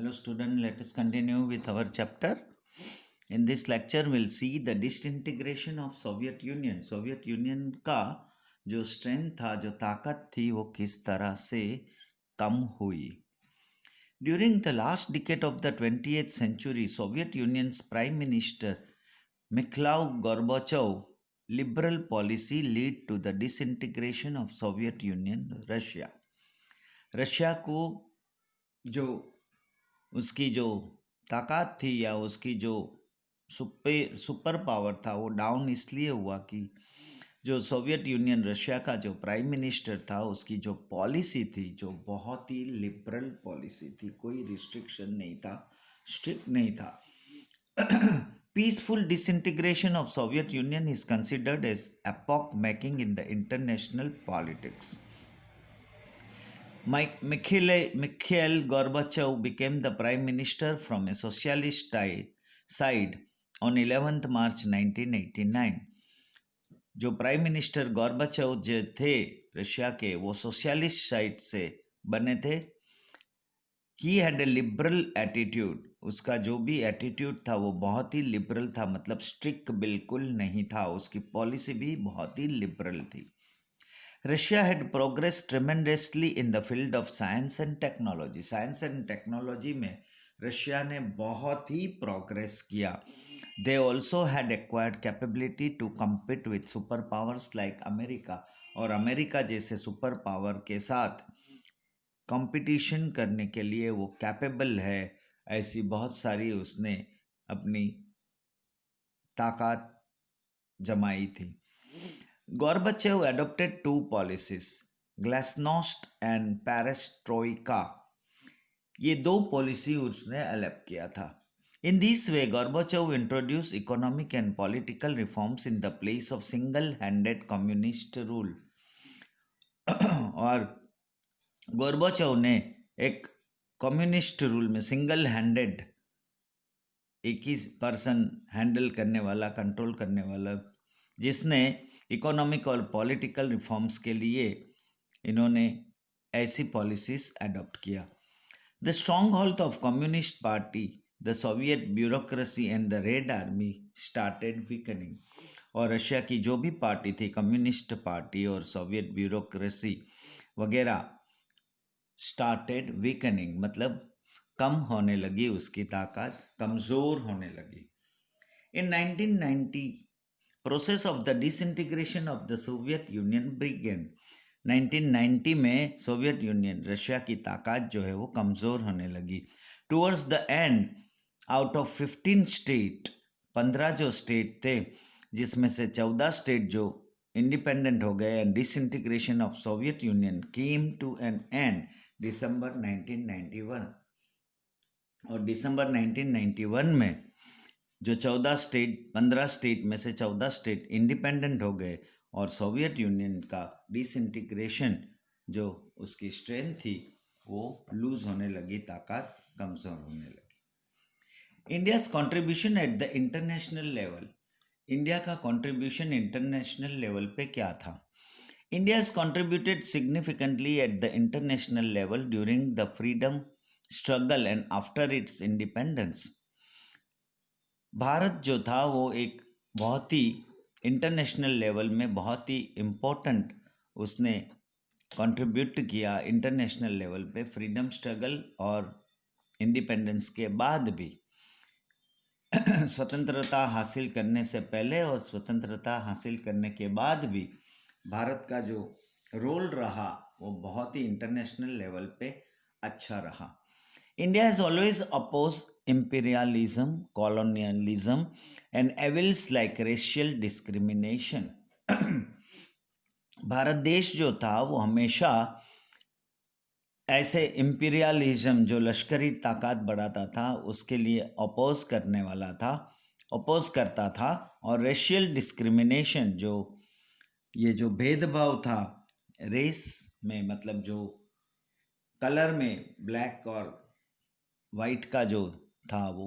Hello student, let us continue with our chapter. In this lecture we'll see the disintegration of Soviet Union. Soviet Union का जो strength था, जो ताकत थी, वो किस तरह से कम हुई. During the last decade of the 20th century, Soviet Union's Prime Minister Mikhail Gorbachev liberal policy led to the disintegration of Soviet Union, Russia. Russia को जो उसकी जो ताकत थी या उसकी जो सुपर पावर था वो डाउन इसलिए हुआ कि जो सोवियत यूनियन रशिया का जो प्राइम मिनिस्टर था उसकी जो पॉलिसी थी जो बहुत ही लिबरल पॉलिसी थी, कोई रिस्ट्रिक्शन नहीं था, स्ट्रिक्ट नहीं था. Peaceful disintegration of Soviet Union is considered as epoch making in the international politics. Mikhail Gorbachev became the prime minister from a socialist side on 11th March 1989. जो prime minister गॉर्बाचेव जो थे Russia के, वो socialist side से बने थे. He had a liberal attitude. उसका जो भी एटीट्यूड था वो बहुत ही लिबरल था, मतलब स्ट्रिक्ट बिल्कुल नहीं था. उसकी पॉलिसी भी बहुत ही लिबरल थी. Russia had progressed tremendously in the field of science and technology. Science and technology में रशिया ने बहुत ही प्रोग्रेस किया. They also had acquired capability to compete with superpowers like America. और अमेरिका जैसे सुपर पावर के साथ competition करने के लिए वो कैपेबल है. ऐसी बहुत सारी उसने अपनी ताकत जमाई थी. Gorbachev adopted two policies, Glasnost and Perestroika. ये दो पॉलिसी उसने अडॉप्ट किया था. In this way, Gorbachev introduced economic and political reforms in the place of single-handed communist rule. और गोर्बाचेव ने एक कम्युनिस्ट रूल में सिंगल हैंडेड, एक ही पर्सन हैंडल करने वाला, कंट्रोल करने वाला, जिसने इकोनॉमिक और पॉलिटिकल रिफॉर्म्स के लिए इन्होंने ऐसी पॉलिसीज अडॉप्ट किया. The strong hold of communist party, the Soviet bureaucracy and the red army started weakening. और रशिया की जो भी पार्टी थी, कम्युनिस्ट पार्टी और सोवियत ब्यूरोक्रेसी वगैरह, स्टार्टेड वीकनिंग मतलब कम होने लगी, उसकी ताकत कमज़ोर होने लगी. इन 1990 process of the disintegration of the Soviet Union began. 1990 में सोवियत यूनियन, रशिया की ताकत जो है वो कमज़ोर होने लगी. Towards the end, out of 15 state, 15 जो स्टेट थे जिसमें से 14 स्टेट जो इंडिपेंडेंट हो गए, and disintegration of Soviet Union came to an end दिसंबर 1991. और दिसंबर 1991 में जो 15 स्टेट में से 14 स्टेट इंडिपेंडेंट हो गए और सोवियत यूनियन का डिसइंटीग्रेशन जो उसकी स्ट्रेंथ थी वो लूज होने लगी, ताकत कमज़ोर होने लगी. India's contribution at the international level. India का कंट्रीब्यूशन इंटरनेशनल लेवल पे क्या था? India has contributed significantly at the international level during the freedom struggle and after it's independence. Bharat जो था वो एक बहुत ही इंटरनेशनल लेवल में बहुत ही इम्पोर्टेंट उसने कंट्रीब्यूट किया इंटरनेशनल लेवल पे, फ्रीडम स्ट्रगल और इंडिपेंडेंस के बाद भी. स्वतंत्रता हासिल करने से पहले और स्वतंत्रता हासिल करने के बाद भी भारत का जो रोल रहा वो बहुत ही इंटरनेशनल लेवल पे अच्छा रहा. India has always opposed imperialism, colonialism, and evils like racial discrimination. Bharat देश जो था वो हमेशा ऐसे इम्पीरियलिज्म जो लश्करी ताकत बढ़ाता था उसके लिए अपोज करता था, और रेशियल डिस्क्रिमिनेशन जो ये जो भेदभाव था रेस में, मतलब जो कलर में ब्लैक और वाइट का जो था वो,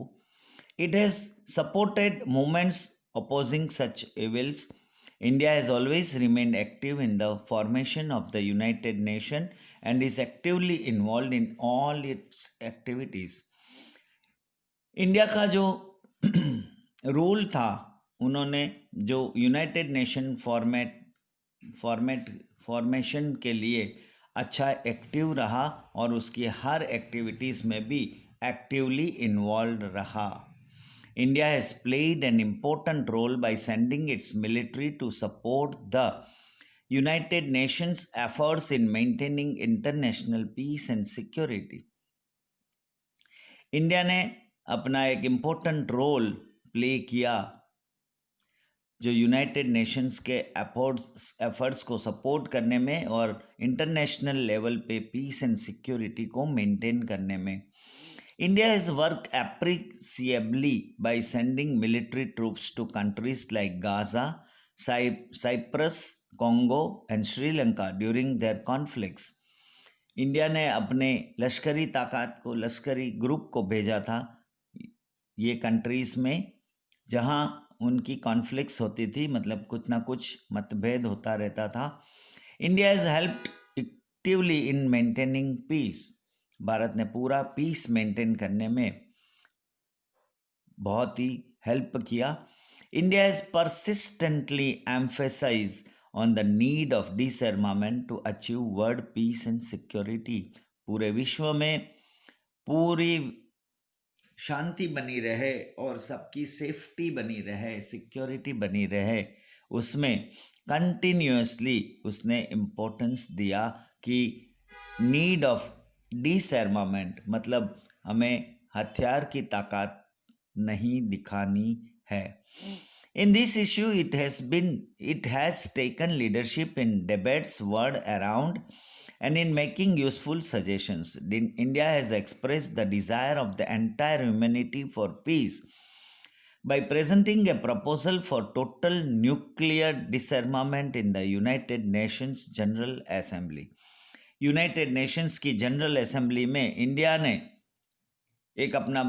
it has supported movements opposing such evils. India has always remained active in the formation of the United nation and is actively involve in all it's activities. India का जो role था, उन्होंने जो यूनाइटेड नेशन फॉर्मेशन के लिए अच्छा active रहा और उसकी हर एक्टिविटीज़ में भी एक्टिवली इन्वॉल्व रहा. India has played an important role by sending its military to support the United Nations efforts in maintaining international peace and security. India ने अपना एक इम्पोर्टेंट रोल प्ले किया जो यूनाइटेड नेशंस के efforts को support करने में और इंटरनेशनल लेवल पे पीस एंड सिक्योरिटी को मेंटेन करने में. India has worked appreciably by sending military troops to countries like Gaza, Cyprus, Congo, and Sri Lanka during their conflicts. India ने अपने लश्करी ताकत को, लश्करी ग्रुप को भेजा था ये कंट्रीज़ में जहाँ उनकी कॉन्फ्लिक्ट्स होती थी, मतलब कुछ ना कुछ मतभेद होता रहता था. India has helped actively in maintaining peace. Bharat ने पूरा पीस मेंटेन करने में बहुत ही हेल्प किया. India has persistently emphasise on the need of disarmament to achieve world peace and security. पूरे विश्व में पूरी शांति बनी रहे और सबकी सेफ्टी बनी रहे, सिक्योरिटी बनी रहे, उसमें कंटिन्यूसली उसने इम्पोर्टेंस दिया कि नीड ऑफ डिसआर्मामेंट, मतलब हमें हथियार की ताकत नहीं दिखानी है. In this issue, it has taken leadership in debates world around and in making useful suggestions. India has expressed the desire of the entire humanity for peace by presenting a proposal for total nuclear disarmament in the United Nations General Assembly. United Nations की general assembly में India ने एक अपना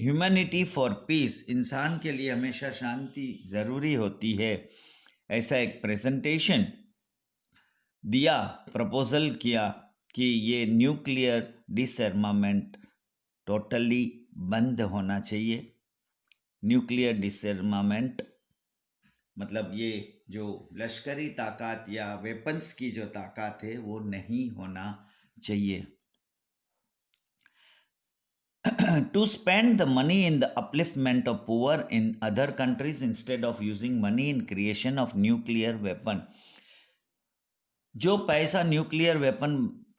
humanity for piece, इंसान के लिए हमेशा शांति ज़रूरी होती है, ऐसा एक प्रेजेंटेशन दिया, प्रपोजल किया कि ये न्यूक्लियर डिसआर्मामेंट टोटली बंद होना चाहिए. न्यूक्लियर डिसआर्मामेंट मतलब ये जो लश्करी ताकत या वेपन्स की जो ताकत है वो नहीं होना चाहिए. To spend the money in the upliftment of poor in other countries instead of using money in creation of nuclear weapon. जो पैसा न्यूक्लियर वेपन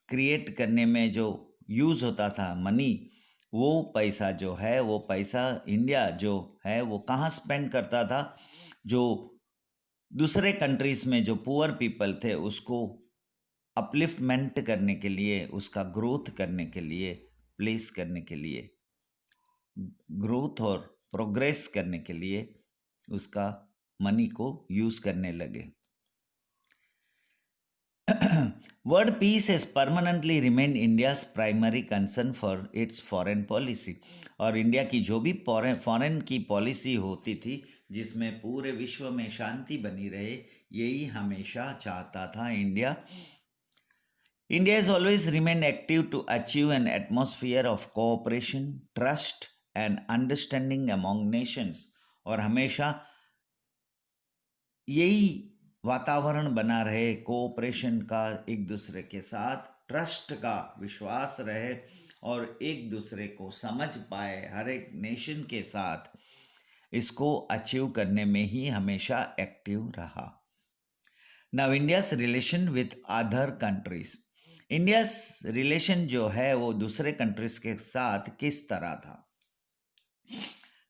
क्रिएट करने में जो यूज़ होता था मनी, वो पैसा जो है, वो पैसा इंडिया जो है वो कहाँ स्पेंड करता था, जो दूसरे कंट्रीज़ में जो पुअर पीपल थे उसको अपलिफ्टमेंट करने के लिए, उसका ग्रोथ करने के लिए, प्लेस करने के लिए, ग्रोथ और प्रोग्रेस करने के लिए उसका मनी को यूज़ करने लगे. World peace has permanently remained India's primary concern for its foreign policy. और इंडिया की जो भी फॉरेन की पॉलिसी होती थी जिसमें पूरे विश्व में शांति बनी रहे, यही हमेशा चाहता था India. India has always remained active to achieve an atmosphere of cooperation, trust and understanding among nations. और हमेशा यही वातावरण बना रहे, कोऑपरेशन का, एक दूसरे के साथ ट्रस्ट का, विश्वास रहे और एक दूसरे को समझ पाए हर एक नेशन के साथ, इसको अचीव करने में ही हमेशा एक्टिव रहा. Now India's relation with other countries. India's relation जो है वो दूसरे कंट्रीज के साथ किस तरह था.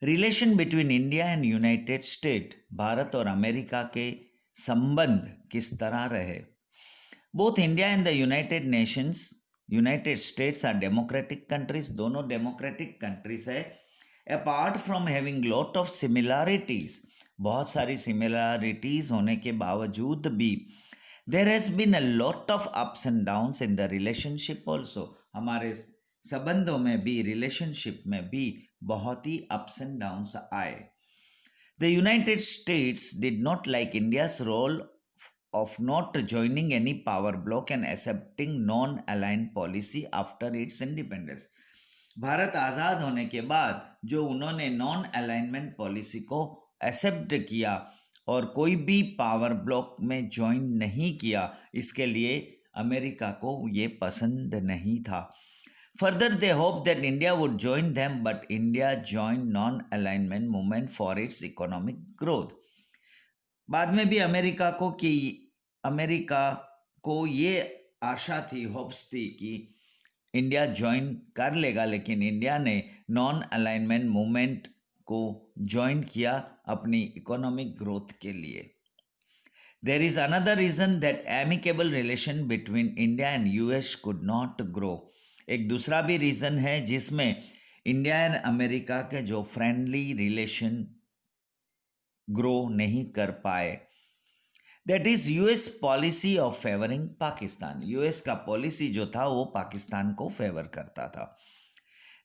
Relation between India and United State, Bharat और अमेरिका के संबंध किस तरह रहे. Both India and the United States are democratic countries. दोनों डेमोक्रेटिक कंट्रीज है. Apart from having lot of similarities, बहुत सारी सिमिलैरिटीज होने के बावजूद भी there has been a lot of ups and downs in the relationship also. हमारे संबंधों में भी, रिलेशनशिप में भी बहुत ही अप्स एंड डाउन्स आए. The United States did not like India's role of not joining any power bloc and accepting non-aligned policy after its independence. Bharat आज़ाद होने के बाद जो उन्होंने नॉन अलाइनमेंट पॉलिसी को एक्सेप्ट किया और कोई भी पावर ब्लॉक में ज्वाइन नहीं किया, इसके लिए अमेरिका को ये पसंद नहीं था. Further, they hoped that India would join them, but India joined non-alignment movement for its economic growth. बाद में भी अमेरिका को ये आशा थी, होप्स थी कि इंडिया ज्वाइन कर लेगा, लेकिन इंडिया ने नॉन अलाइनमेंट मूवमेंट को ज्वाइन किया अपनी इकोनॉमिक ग्रोथ के लिए. There is another reason that amicable relation between India and US could not grow. एक दूसरा भी रीज़न है जिसमें इंडिया एंड अमेरिका के जो फ्रेंडली रिलेशन ग्रो नहीं कर पाए. That is US policy of favouring Pakistan. US का पॉलिसी जो था वो पाकिस्तान को फेवर करता था.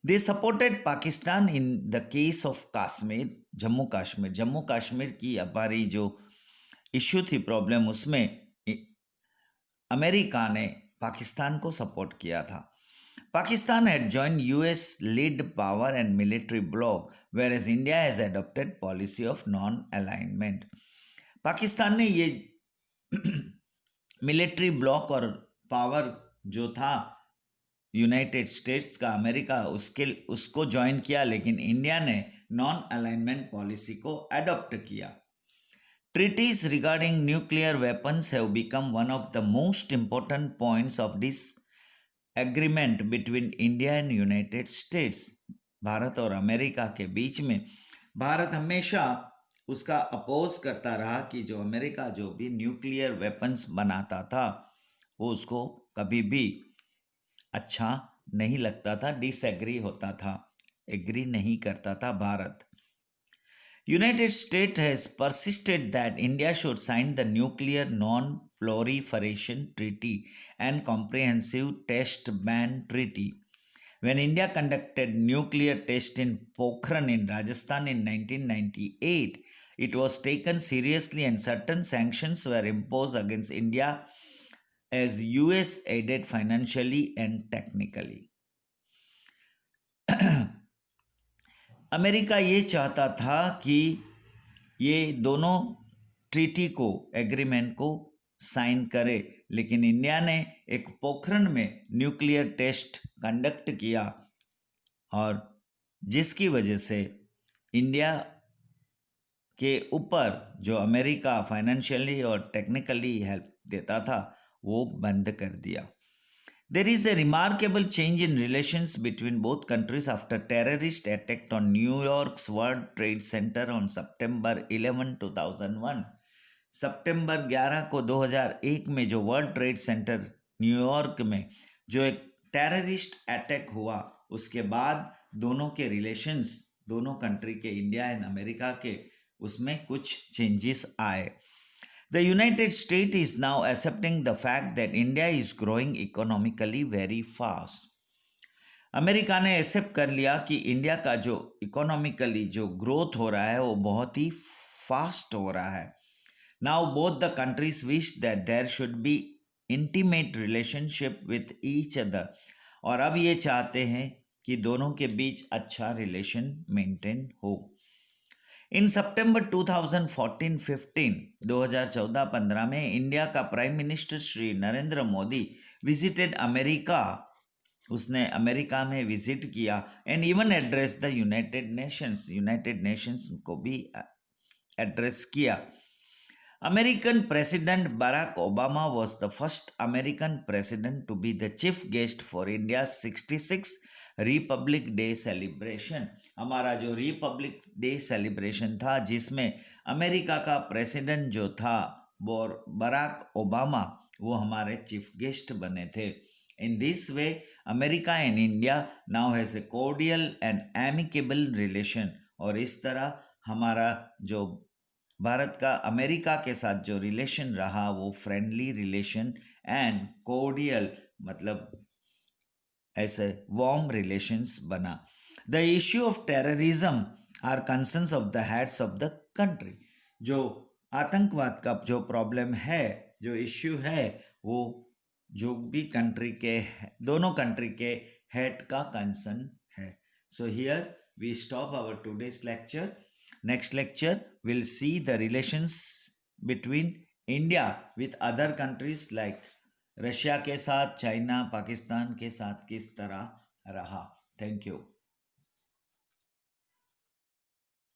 They supported Pakistan in the case of Kashmir, Jammu Kashmir की हमारी जो इश्यू थी, प्रॉब्लम, उसमें अमेरिका ने पाकिस्तान को सपोर्ट किया था. Pakistan had joined US lead power and military bloc, whereas India has adopted policy of non-alignment. Pakistan ने ये मिलिट्री ब्लॉक और पावर जो था यूनाइटेड स्टेट्स का, अमेरिका, उसको ज्वाइन किया, लेकिन इंडिया ने नॉन अलाइनमेंट पॉलिसी को अडॉप्ट किया. Treaties regarding nuclear weapons have become one of the most important points of this agreement between India and United states. Bharat और अमेरिका के बीच में भारत हमेशा उसका अपोज करता रहा कि जो अमेरिका जो भी न्यूक्लियर वेपन्स बनाता था वो उसको कभी भी अच्छा नहीं लगता था, डिसएग्री होता था, एग्री नहीं करता था Bharat. United States has persisted that India should sign the Nuclear Non-Proliferation Treaty and Comprehensive Test Ban Treaty. When India conducted nuclear tests in Pokhran in Rajasthan in 1998, it was taken seriously and certain sanctions were imposed against India as US aided financially and technically. America ये चाहता था कि ये दोनों treaty को, agreement को sign करे, लेकिन इंडिया ने एक पोखरण में न्यूक्लियर टेस्ट कंडक्ट किया और जिसकी वजह से इंडिया के ऊपर जो अमेरिका फाइनेंशियली और टेक्निकली हेल्प देता था वो बंद कर दिया. There is a remarkable change in relations between both countries after terrorist attack on New York's World Trade Center on September 11, 2001. सितंबर 11 को 2001 में जो वर्ल्ड ट्रेड सेंटर न्यूयॉर्क में जो एक टेररिस्ट अटैक हुआ, उसके बाद दोनों के रिलेशंस, दोनों कंट्री के, इंडिया एंड अमेरिका के, उसमें कुछ चेंजेस आए. The United States is now accepting the fact that India is growing economically very fast. America ने एक्सेप्ट कर लिया कि इंडिया का जो इकोनॉमिकली जो ग्रोथ हो रहा है वो बहुत ही फास्ट हो रहा है. Now both the countries wish that there should be intimate relationship with each other. और अब ये चाहते हैं कि दोनों के बीच अच्छा रिलेशन मेंटेन हो. इन सितंबर 2014-15 2014-15 में इंडिया का prime minister Shri Narendra Modi visited America. उसने अमेरिका में विजिट किया and even address the United Nations को भी एड्रेस किया. American president Barack Obama was the first American president to be the chief guest for India 66 republic day celebration. हमारा जो Republic day celebration था जिसमें America का president जो था बराक ओबामा, वो हमारे चीफ गेस्ट बने थे. In this way America and India now has a cordial and amicable relation. और इस तरह हमारा जो भारत का अमेरिका के साथ जो रिलेशन रहा वो फ्रेंडली रिलेशन एंड कोर्डियल, मतलब ऐसे वार्म रिलेशंस बना. The issue of terrorism are concerns of the heads of the country. जो आतंकवाद का जो प्रॉब्लम है, जो इश्यू है, वो जो भी कंट्री के, दोनों कंट्री के हेड का कंसर्न है. So here we stop our today's lecture. Next lecture we'll see the relations between India with other countries like Russia के साथ, चाइना, पाकिस्तान के साथ किस तरह रहा. Thank you.